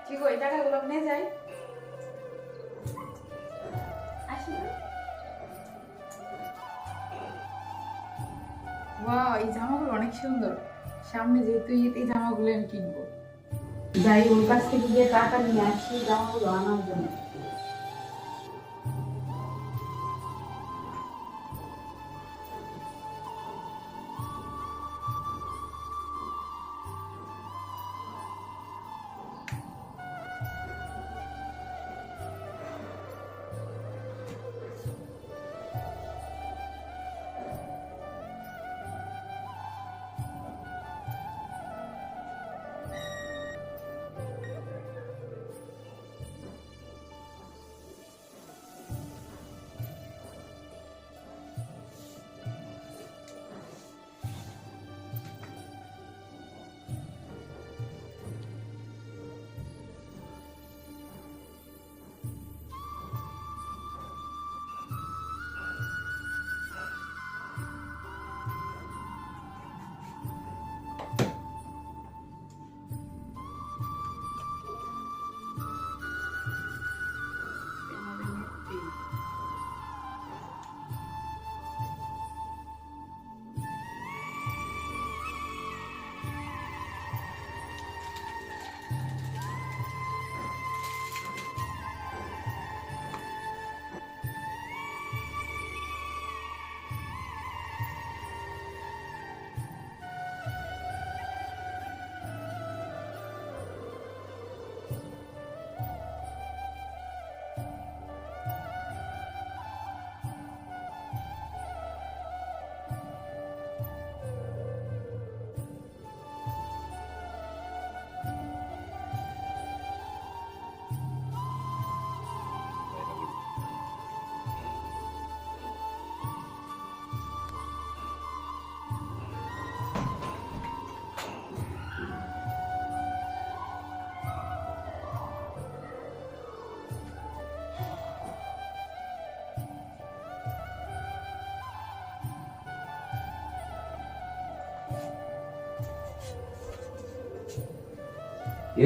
কি কই টাকাগুলো নিয়ে যাই আসি না। ওয়াও, এই জামাগুলো অনেক সুন্দর। সামনে যেহেতু ঈদ, এই জামাগুলো আমি কিনবো। যাই ওর কাছ থেকে গিয়ে টাকা নিয়ে আসি জামাগুলো আনার জন্য।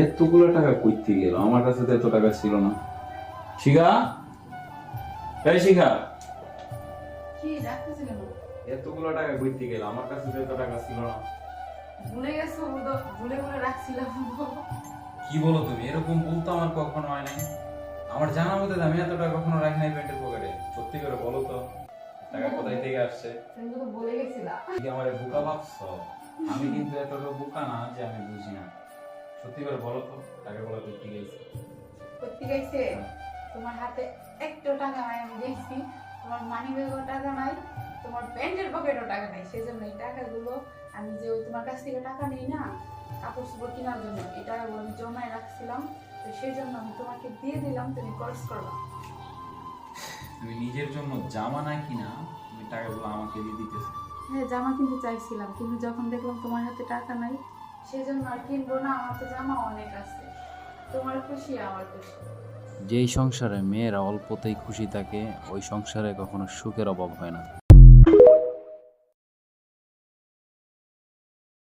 এতগুলো টাকা কইতে গেল, আমার কাছে তো এত টাকা ছিল না। শিখা, এই শিখা, কি রাখতেছি কেন? এতগুলো টাকা কইতে গেল, আমার কাছে তো এত টাকা ছিল না। ভুলে গেছো? তো ভুলে ভুলে রাখছিলাম। কি বলো তুমি? এরকম বলতো আমার কখনো হয় নাই। আমার জানা মতে আমি এত টাকা কখনো রাখি নাই প্যান্টের পকেটে। সত্যি করে বলো তো, টাকা কোথায় থেকে আসছে? তুমি তো বলে গেছিলা। কি আমার বোকা ভাবছো? আমি কিন্তু এতটা বোকা না যে আমি বুঝি না। সত্যি করে বলো তো, টাকাগুলো কইতে গেছে। সত্যি গাইছে? তোমার হাতে একটু টাকা নাই, আমি দেখছি। তোমার মানি ব্যাগও টাকা নাই, তোমার প্যান্টের পকেটও টাকা নাই। সেজন্য এই টাকাগুলো আমি যে ওই তোমার কাছ থেকে টাকা নিই না কাপড় চোপড় কেনার জন্য, এই টাকাগুলো আমি জমায় রাখছিলাম। তো সেই জন্য আমি তোমাকে দিয়ে দিলাম, তুমি খরচ করবা। তুমি নিজের জন্য জামা না কিনা তুমি টাকাগুলো আমাকে দিয়ে দিতেছো। হ্যাঁ, জামা কিনতে চাইছিলাম, কিন্তু যখন দেখলাম তোমার হাতে টাকা নাই, সেজন্য আর কিনবো না। আমার তো জামা অনেক আছে। তোমার খুশি আমার খুশি। যেই সংসারে মেয়েরা অল্পতেই খুশি থাকে ওই সংসারে কখনো সুখের অভাব হয় না।